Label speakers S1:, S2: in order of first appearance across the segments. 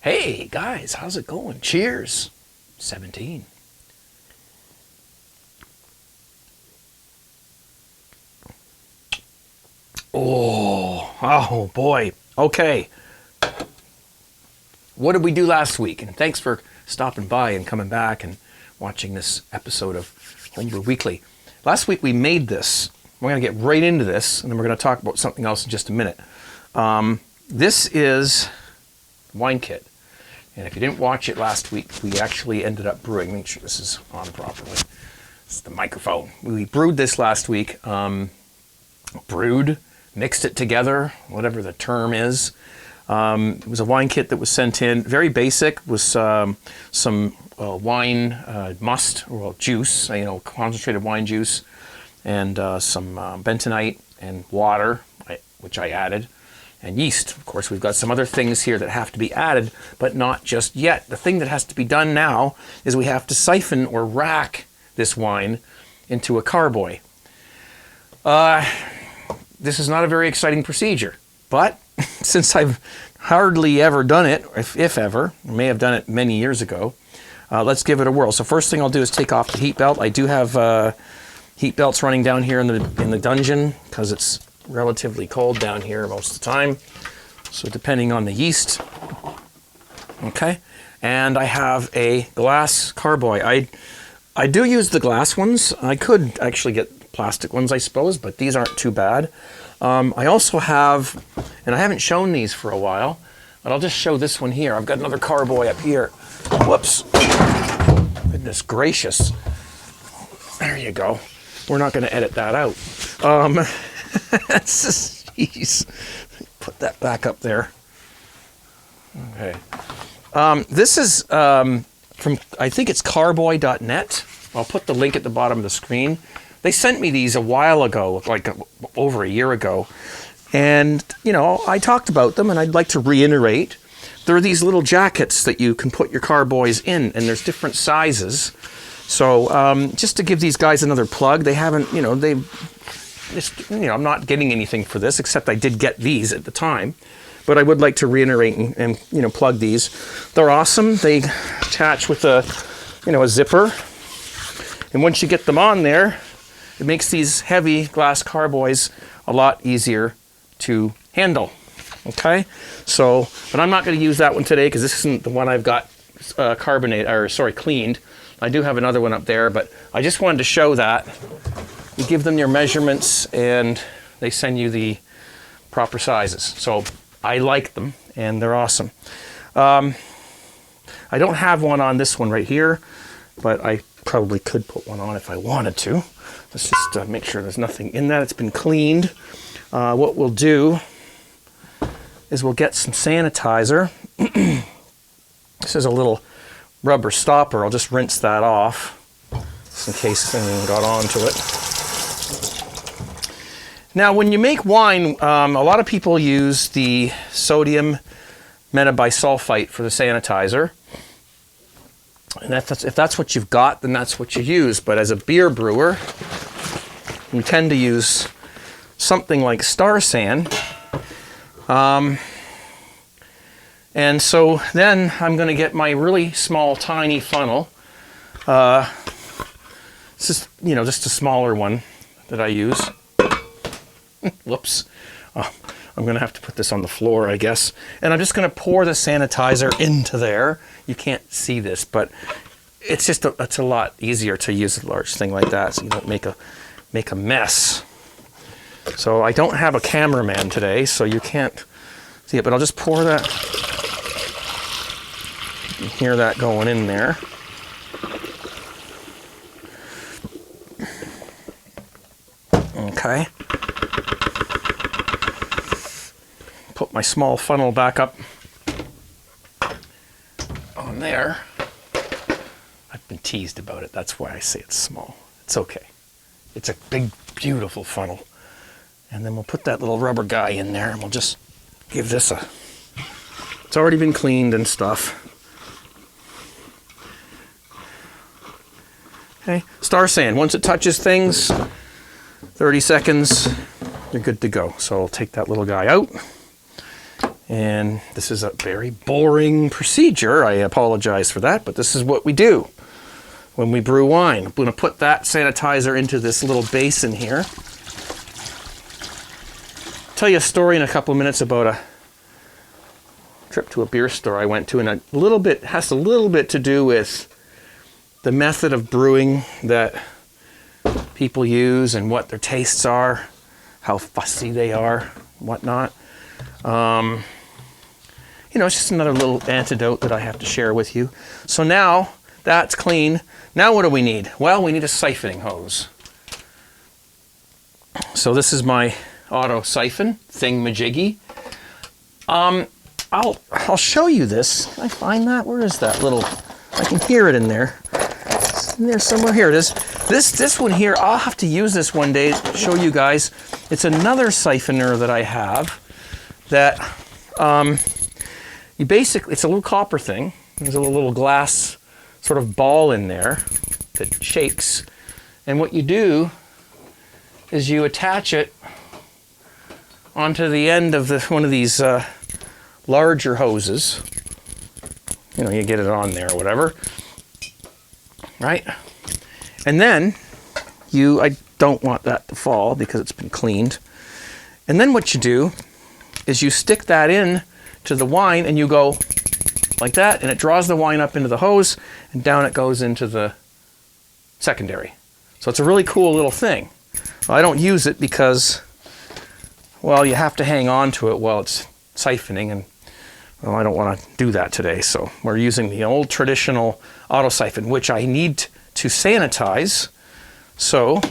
S1: Hey guys, how's it going? Cheers. 17. Oh boy. Okay. What did we do last week? And thanks for stopping by and coming back and watching this episode of Homebrew Weekly. Last week we made this. We're going to get right into this, and then we're going to talk about something else in just a minute. This is wine kit. And if you didn't watch it last week, we actually ended up brewing. Make sure this is on properly. It's the microphone. We brewed this last week. Mixed it together, whatever the term is. It was a wine kit that was sent in. Very basic. Was some wine must, or juice, concentrated wine juice, and some bentonite and water, which I added. And yeast. Of course, we've got some other things here that have to be added, but not just yet. The thing that has to be done now is we have to siphon or rack this wine into a carboy. This is not a very exciting procedure, but since I've hardly ever done it, if ever, I may have done it many years ago, let's give it a whirl. So first thing I'll do is take off the heat belt. I do have heat belts running down here in the dungeon because it's relatively cold down here most of the time, so depending on the yeast. Okay, and I have a glass carboy. I do use the glass ones. I could actually get plastic ones, I suppose, but these aren't too bad. I also have, and I haven't shown these for a while, but I'll just show this one here. I've got another carboy up here. Whoops, goodness gracious. There you go. We're not going to edit that out. Jeez. Put that back up there. Okay. This is from, I think it's carboy.net. I'll put the link at the bottom of the screen. They sent me these a while ago, like over a year ago. And, I talked about them, and I'd like to reiterate. There are these little jackets that you can put your carboys in, and there's different sizes. So just to give these guys another plug, they haven't, I'm not getting anything for this, except I did get these at the time. But I would like to reiterate and plug these. They're awesome. They attach with a zipper. And once you get them on there, it makes these heavy glass carboys a lot easier to handle. Okay? So, but I'm not going to use that one today because this isn't the one I've got cleaned. I do have another one up there, but I just wanted to show that. You give them your measurements and they send you the proper sizes. So I like them and they're awesome. I don't have one on this one right here, but I probably could put one on if I wanted to. Let's just make sure there's nothing in that. It's been cleaned. What we'll do is we'll get some sanitizer. This is a little rubber stopper. I'll just rinse that off just in case anything got onto it. Now, when you make wine, a lot of people use the sodium metabisulfite for the sanitizer. And if that's what you've got, then that's what you use. But as a beer brewer, you tend to use something like Star San. And so then I'm going to get my really small, tiny funnel. It's just, just a smaller one that I use. Whoops. I'm going to have to put this on the floor, I guess. And I'm just going to pour the sanitizer into there. You can't see this, but it's just it's a lot easier to use a large thing like that so you don't make a mess. So I don't have a cameraman today, so you can't see it, but I'll just pour that. You can hear that going in there. Okay. Put my small funnel back up on there. I've been teased about it. That's why I say it's small. It's okay. It's a big, beautiful funnel. And then we'll put that little rubber guy in there and we'll just give this a... It's already been cleaned and stuff. Okay, Star San. Once it touches things, 30 seconds, you're good to go. So I'll take that little guy out. And this is a very boring procedure. I apologize for that, but this is what we do when we brew wine. I'm going to put that sanitizer into this little basin here. Tell you a story in a couple of minutes about a trip to a beer store I went to, and has a little bit to do with the method of brewing that people use and what their tastes are, how fussy they are, whatnot. You know, it's just another little antidote that I have to share with you. So now that's clean. Now what do we need? Well, we need a siphoning hose. So this is my auto siphon thingamajiggy. I'll show you this. Can I find that? Where is that little? I can hear it in there. It's in there somewhere. Here it is. This one here, I'll have to use this one day to show you guys. It's another siphoner that I have that it's a little copper thing. There's a little glass sort of ball in there that shakes. And what you do is you attach it onto the end of one of these larger hoses. You know, you get it on there or whatever, right? And then I don't want that to fall because it's been cleaned. And then what you do is you stick that in to the wine and you go like that, and it draws the wine up into the hose and down it goes into the secondary. So it's a really cool little thing. Well, I don't use it because, well, you have to hang on to it while it's siphoning, and well, I don't want to do that today. So we're using the old traditional auto siphon, which I need to sanitize. So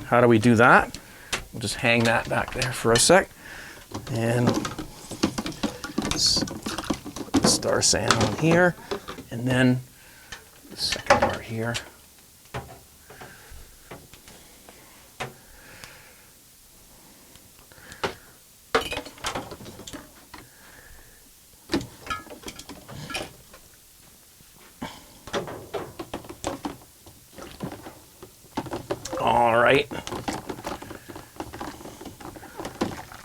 S1: how do we do that? We'll just hang that back there for a sec. And put the star sand on here. And then the second part here. All right.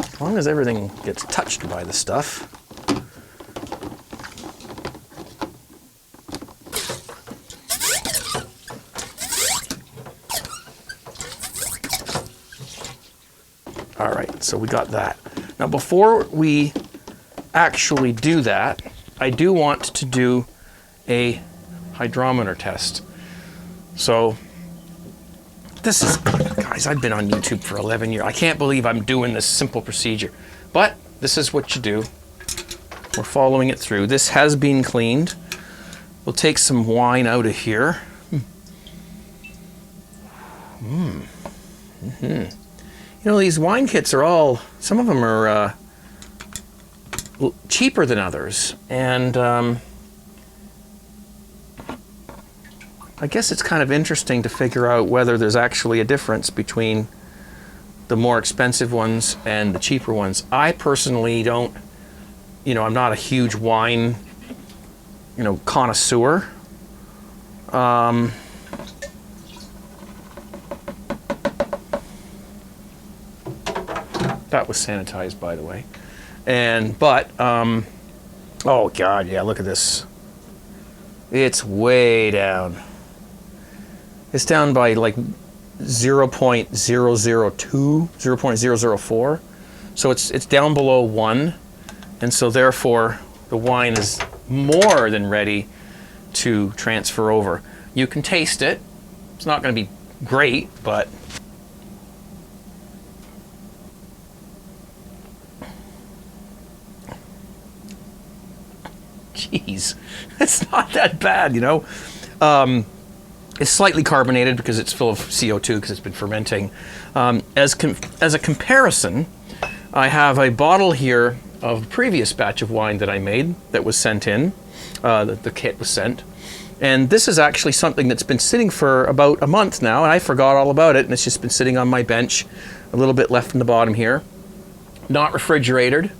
S1: As long as everything gets touched by the stuff. All right, so we got that. Now before we actually do that, I do want to do a hydrometer test. So this is, guys, I've been on YouTube for 11 years. I can't believe I'm doing this simple procedure. But this is what you do. We're following it through. This has been cleaned. We'll take some wine out of here. You know, these wine kits are all, some of them are cheaper than others. And I guess it's kind of interesting to figure out whether there's actually a difference between the more expensive ones and the cheaper ones. I personally don't, you know, I'm not a huge wine, you know, connoisseur. That was sanitized, by the way. Oh God, yeah, look at this. It's way down. It's down by like 0.002, 0.004. So it's down below 1. And so therefore the wine is more than ready to transfer over. You can taste it. It's not going to be great, but geez, it's not that bad, you know. It's slightly carbonated because it's full of CO2 because it's been fermenting. As a comparison, I have a bottle here of a previous batch of wine that I made that was sent in. The kit was sent. And this is actually something that's been sitting for about a month now, and I forgot all about it, and it's just been sitting on my bench. A little bit left in the bottom here. Not refrigerated.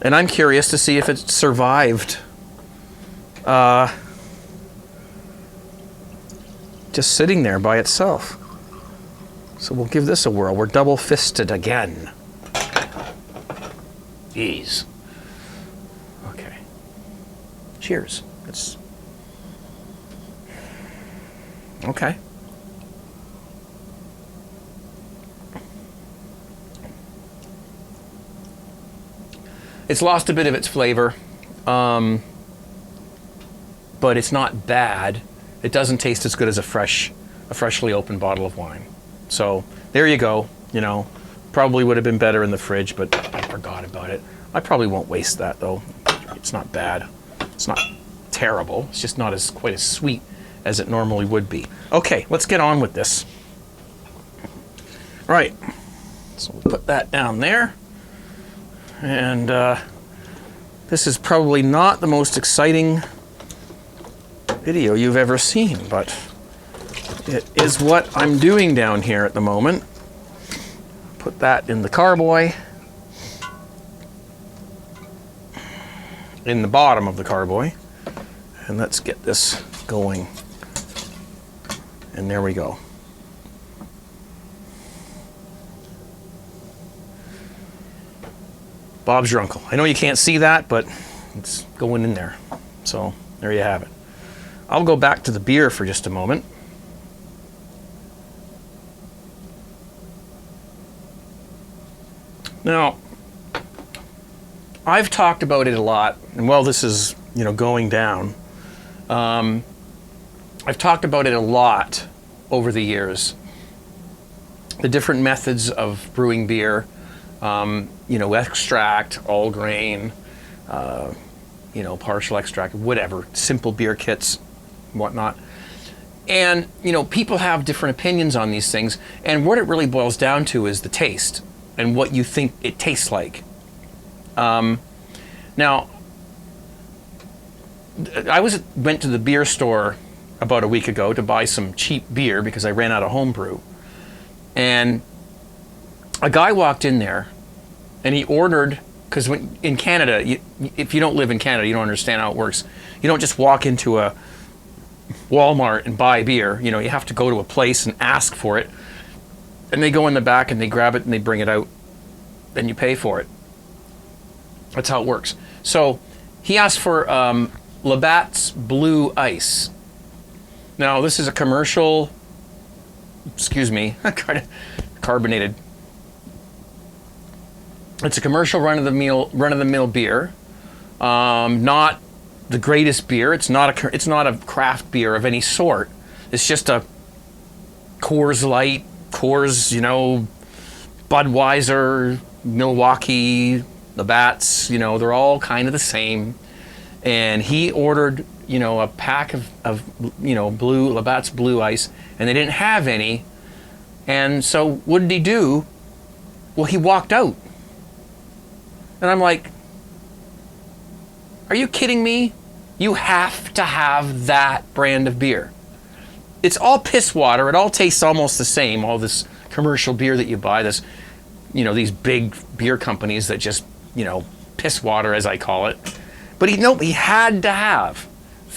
S1: And I'm curious to see if it survived just sitting there by itself. So we'll give this a whirl. We're double-fisted again. Jeez. Okay. Cheers. It's okay. It's lost a bit of its flavor, but it's not bad. It doesn't taste as good as a freshly opened bottle of wine. So there you go. You know, probably would have been better in the fridge, but I forgot about it. I probably won't waste that though. It's not bad. It's not terrible. It's just not quite as sweet as it normally would be. Okay, let's get on with this. All right, so we'll put that down there. And this is probably not the most exciting video you've ever seen, but it is what I'm doing down here at the moment. Put that in the carboy, in the bottom of the carboy, and let's get this going. And there we go. Bob's your uncle. I know you can't see that, but it's going in there. So there you have it. I'll go back to the beer for just a moment. Now, I've talked about it a lot, and while this is, you know, going down, I've talked about it a lot over the years. The different methods of brewing beer. You know, extract, all grain, you know, partial extract, whatever, simple beer kits, whatnot. And, you know, people have different opinions on these things. And what it really boils down to is the taste and what you think it tastes like. Now, I went to the beer store about a week ago to buy some cheap beer because I ran out of homebrew. And a guy walked in there and he ordered, because in Canada, if you don't live in Canada, you don't understand how it works. You don't just walk into a Walmart and buy beer. You know, you have to go to a place and ask for it. And they go in the back and they grab it and they bring it out. Then you pay for it. That's how it works. So he asked for Labatt's Blue Ice. Now, this is a commercial, excuse me, carbonated. It's a commercial run-of-the-mill beer. Not the greatest beer. It's not a craft beer of any sort. It's just a Coors Light, Coors, you know, Budweiser, Milwaukee, Labatt's, you know, they're all kind of the same. And he ordered, you know, a pack of you know, Labatt's Blue Ice, and they didn't have any. And so what did he do? Well, he walked out. And I'm like, are you kidding me? You have to have that brand of beer. It's all piss water. It all tastes almost the same. All this commercial beer that you buy, this, you know, these big beer companies that just, you know, piss water, as I call it. But he had to have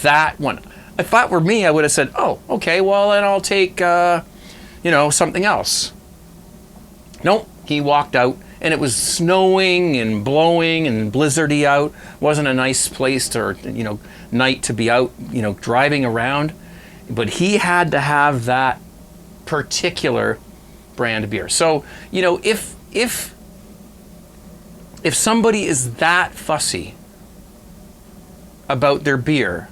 S1: that one. If that were me, I would have said, oh, okay, well, then I'll take, you know, something else. Nope, he walked out. And it was snowing and blowing and blizzardy out. Wasn't a nice place to, you know, night to be out, you know, driving around. But he had to have that particular brand of beer. So, you know, if somebody is that fussy about their beer,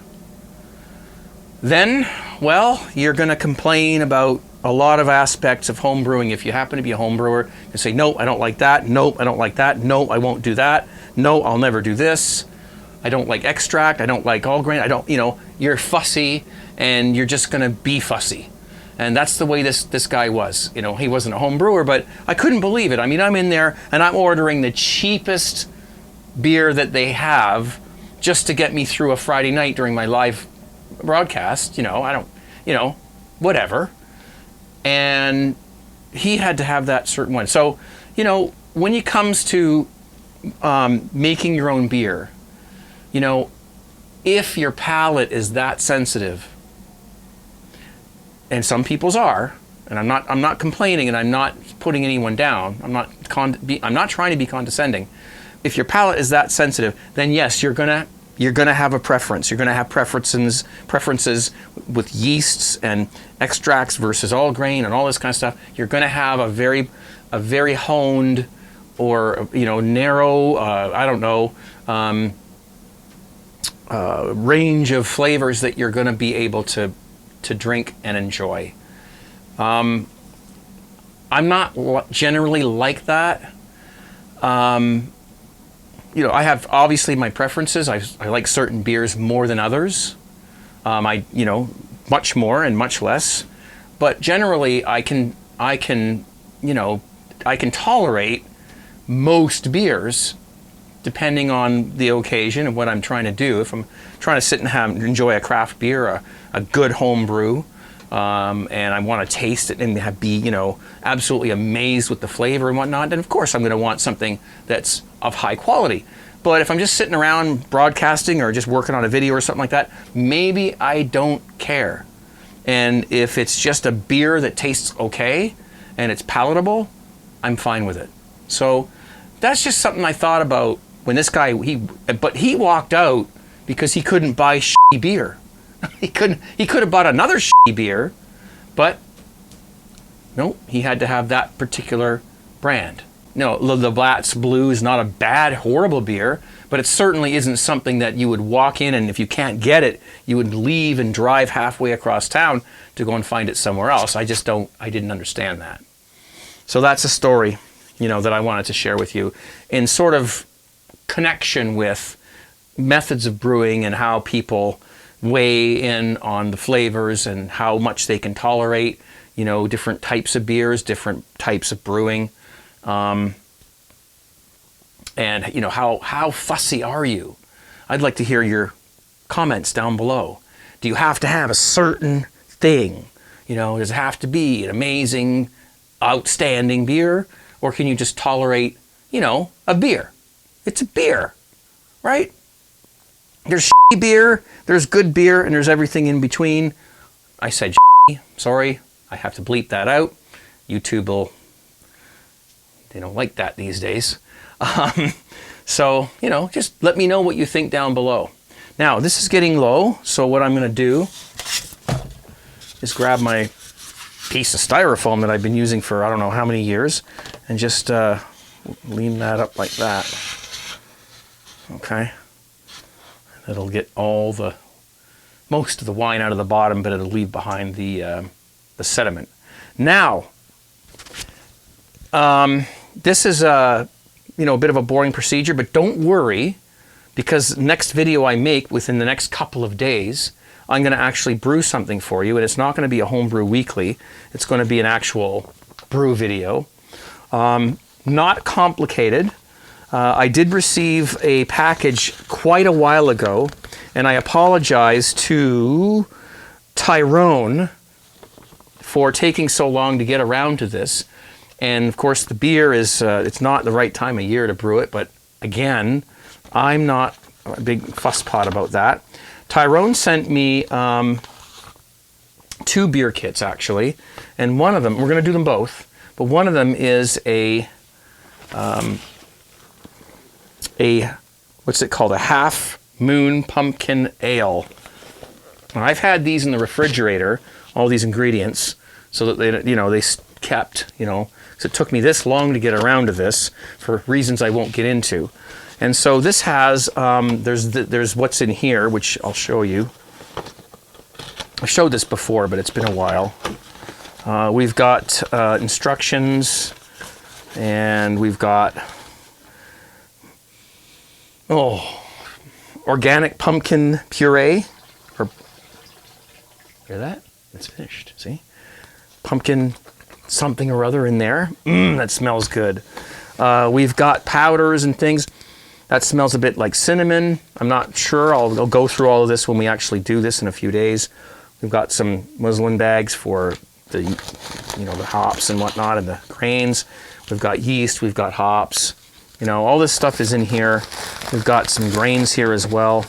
S1: then, well, you're going to complain about a lot of aspects of home brewing. If you happen to be a home brewer, you say, no, I don't like that. No, I don't like that. No, I won't do that. No, I'll never do this. I don't like extract. I don't like all grain. I don't, you know, you're fussy and you're just going to be fussy. And that's the way this guy was. You know, he wasn't a home brewer, but I couldn't believe it. I mean, I'm in there and I'm ordering the cheapest beer that they have just to get me through a Friday night during my live broadcast. You know, I don't, you know, whatever. And he had to have that certain one. So, you know, when it comes to making your own beer, you know, if your palate is that sensitive, and some people's are, and I'm not complaining, and I'm not putting anyone down. I'm not trying to be condescending, if your palate is that sensitive, then yes, you're gonna have a preference. You're gonna have preferences with yeasts and extracts versus all grain and all this kind of stuff. You're gonna have a very honed or narrow, I don't know, range of flavors that you're gonna be able to drink and enjoy. I'm not generally like that. I have obviously my preferences. I like certain beers more than others. Much more and much less. But generally, I can tolerate most beers, depending on the occasion and what I'm trying to do. If I'm trying to sit and enjoy a craft beer, a good home brew, and I want to taste it and be absolutely amazed with the flavor and whatnot, then of course I'm going to want something that's of high quality. But if I'm just sitting around broadcasting or just working on a video or something like that, maybe I don't care. And if it's just a beer that tastes okay and it's palatable, I'm fine with it. So that's just something I thought about when this guy, he walked out because he couldn't buy shitty beer. He could have bought another shitty beer, but no, he had to have that particular brand. No, the Blatz Blue is not a bad, horrible beer, but it certainly isn't something that you would walk in and if you can't get it, you would leave and drive halfway across town to go and find it somewhere else. I didn't understand that. So that's a story, that I wanted to share with you in sort of connection with methods of brewing and how people weigh in on the flavors and how much they can tolerate, different types of beers, different types of brewing. And how fussy are you? I'd like to hear your comments down below. Do you have to have a certain thing? Does it have to be an amazing, outstanding beer? Or can you just tolerate, a beer? It's a beer, right? There's shitty beer, there's good beer, and there's everything in between. I said shitty, sorry, I have to bleep that out. YouTube they don't like that these days. So, just let me know what you think down below. Now, this is getting low, so what I'm going to do is grab my piece of styrofoam that I've been using for I don't know how many years and just lean that up like that. Okay. It'll get most of the wine out of the bottom, but it'll leave behind the sediment. Now, this is a bit of a boring procedure, but don't worry, because next video I make within the next couple of days, I'm going to actually brew something for you, and it's not going to be a homebrew weekly. It's going to be an actual brew video. Not complicated. I did receive a package quite a while ago, and I apologize to Tyrone for taking so long to get around to this. And of course, the beer is, it's not the right time of year to brew it, but again, I'm not a big fusspot about that. Tyrone sent me 2 beer kits, actually, and one of them, we're going to do them both, but one of them is a what's it called? A Half Moon Pumpkin Ale. Now, I've had these in the refrigerator, all these ingredients, so that they kept, so it took me this long to get around to this for reasons I won't get into. And so this has, there's what's in here, which I'll show you. I showed this before, but it's been a while. We've got instructions, and we've got, organic pumpkin puree. Hear that? It's finished, see? Pumpkin something or other in there. That smells good. We've got powders and things. That smells a bit like cinnamon. I'm not sure. I'll go through all of this when we actually do this in a few days. We've got some muslin bags for the, the hops and whatnot and the grains. We've got yeast. We've got hops. All this stuff is in here. We've got some grains here as well.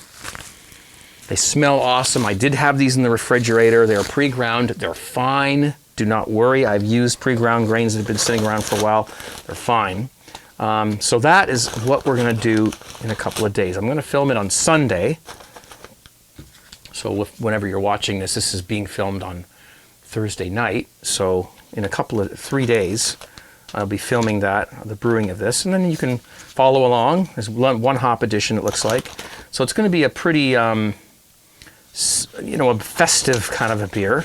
S1: They smell awesome. I did have these in the refrigerator. They're pre-ground. They're fine. Do not worry. I've used pre-ground grains that have been sitting around for a while. They're fine. So that is what we're going to do in a couple of days. I'm going to film it on Sunday. So whenever you're watching this, this is being filmed on Thursday night. So in a couple of 3 days, I'll be filming that, the brewing of this, and then you can follow along. There's one hop edition, it looks like. So it's going to be a pretty, a festive kind of a beer,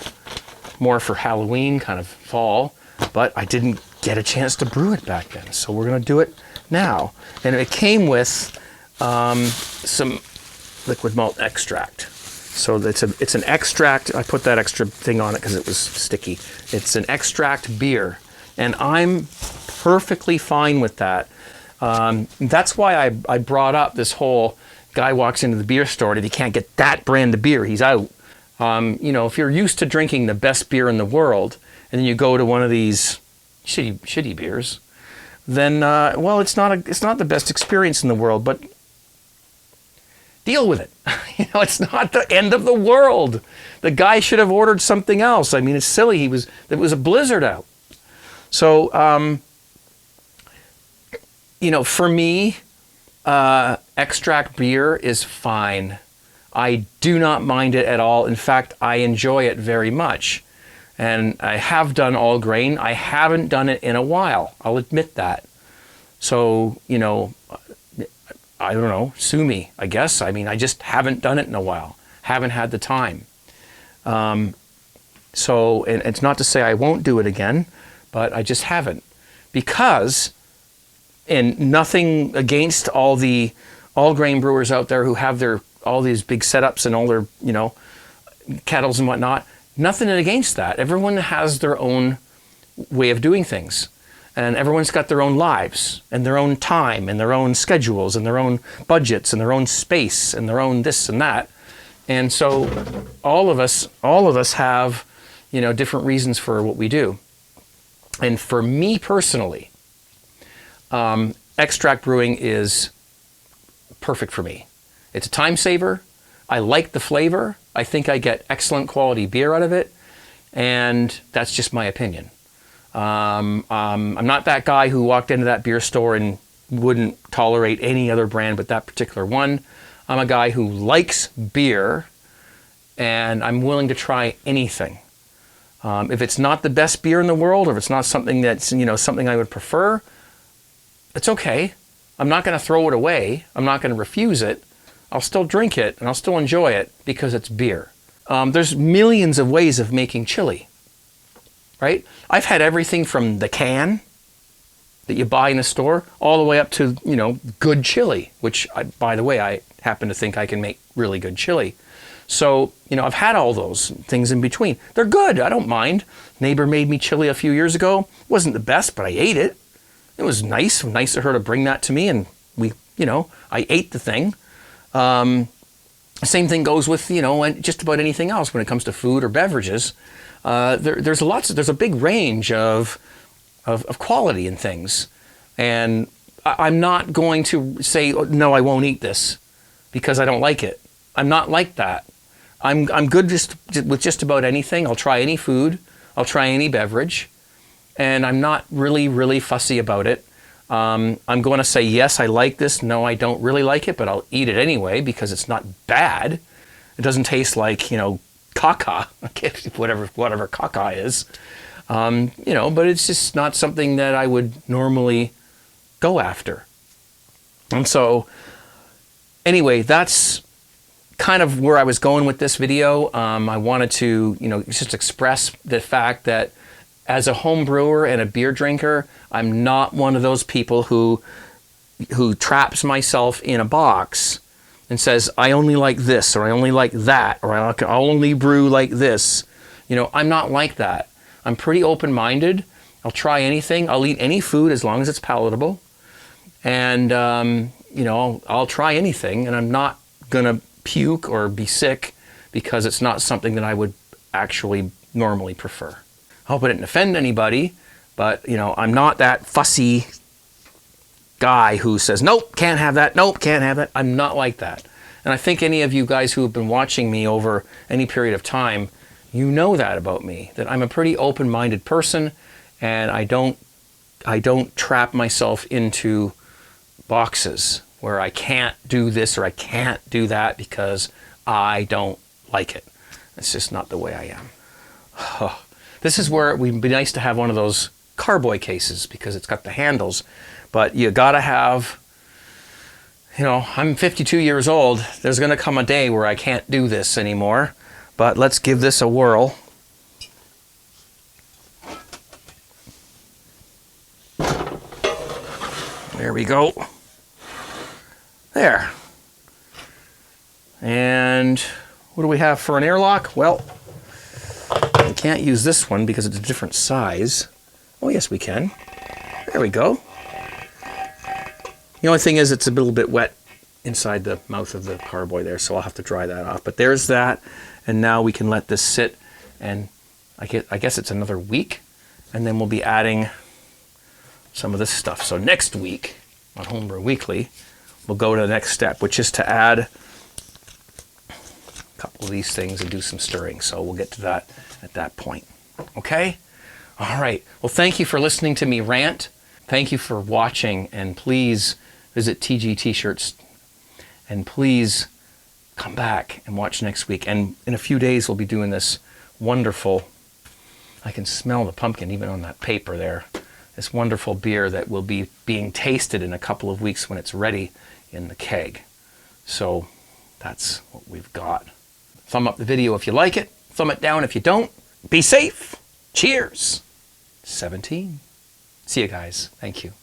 S1: more for Halloween, kind of fall. But I didn't get a chance to brew it back then, so we're going to do it now. And it came with some liquid malt extract. So it's an extract. I put that extra thing on it because it was sticky. It's an extract beer, and I'm perfectly fine with that. That's why I brought up this whole guy walks into the beer store and if he can't get that brand of beer, he's out. If you're used to drinking the best beer in the world, and then you go to one of these shitty beers, then it's not the best experience in the world, but deal with it. It's not the end of the world. The guy should have ordered something else. I mean, it's silly. It was a blizzard out. So, for me, extract beer is fine. I do not mind it at all. In fact, I enjoy it very much. And I have done all grain. I haven't done it in a while. I'll admit that. So, I don't know, sue me, I guess. I mean, I just haven't done it in a while. Haven't had the time. And it's not to say I won't do it again, but I just haven't. Because, and nothing against all grain brewers out there who have all these big setups and all their, kettles and whatnot. Nothing against that. Everyone has their own way of doing things. And everyone's got their own lives and their own time and their own schedules and their own budgets and their own space and their own this and that. And so all of us have, different reasons for what we do. And for me personally, extract brewing is perfect for me. It's a time saver. I like the flavor. I think I get excellent quality beer out of it. And that's just my opinion. I'm not that guy who walked into that beer store and wouldn't tolerate any other brand but that particular one. I'm a guy who likes beer, and I'm willing to try anything. If it's not the best beer in the world, or if it's not something that's, something I would prefer, it's okay. I'm not going to throw it away. I'm not going to refuse it. I'll still drink it, and I'll still enjoy it because it's beer. There's millions of ways of making chili. Right? I've had everything from the can that you buy in the store all the way up to, good chili, which, by the way, I happen to think I can make really good chili. So, I've had all those things in between. They're good. I don't mind. Neighbor made me chili a few years ago. It wasn't the best, but I ate it. It was nice. Nice of her to bring that to me, and I ate the thing. Same thing goes with, and just about anything else when it comes to food or beverages. There's a big range of quality in things, and I'm not going to say, oh, no, I won't eat this because I don't like it. I'm not like that. I'm good with just about anything. I'll try any food. I'll try any beverage, and I'm not really, really fussy about it. I'm going to say, yes, I like this. No, I don't really like it, but I'll eat it anyway because it's not bad. It doesn't taste like, caca, whatever caca is, but it's just not something that I would normally go after. And so, anyway, that's kind of where I was going with this video. I wanted to, just express the fact that as a home brewer and a beer drinker, I'm not one of those people who traps myself in a box and says, I only like this, or I only like that, or I'll only brew like this. I'm not like that. I'm pretty open-minded. I'll try anything. I'll eat any food as long as it's palatable. And, I'll try anything, and I'm not going to puke or be sick because it's not something that I would actually normally prefer. I hope I didn't offend anybody, but, I'm not that fussy guy who says, nope, can't have that, nope, can't have that. I'm not like that. And I think any of you guys who have been watching me over any period of time, you know that about me, that I'm a pretty open-minded person, and I don't I don't trap myself into boxes where I can't do this or I can't do that because I don't like it. It's just not the way I am. Oh, this is where it would be nice to have one of those carboy cases because it's got the handles, but you gotta have, you know, I'm 52 years old. There's gonna come a day where I can't do this anymore, but let's give this a whirl. There we go. There. And what do we have for an airlock? Well, we can't use this one because it's a different size. Oh, yes, we can. There we go. The only thing is it's a little bit wet inside the mouth of the carboy there, so I'll have to dry that off. But there's that, and now we can let this sit, and I guess it's another week, and then we'll be adding some of this stuff. So next week on Homebrew Weekly, we'll go to the next step, which is to add a couple of these things and do some stirring. So we'll get to that at that point. Okay? All right. Well, thank you for listening to me rant. Thank you for watching, and please visit TG T-shirts, and please come back and watch next week. And in a few days, we'll be doing this wonderful, I can smell the pumpkin even on that paper there, this wonderful beer that will be being tasted in a couple of weeks when it's ready in the keg. So that's what we've got. Thumb up the video if you like it. Thumb it down if you don't. Be safe. Cheers. 17. See you guys. Thank you.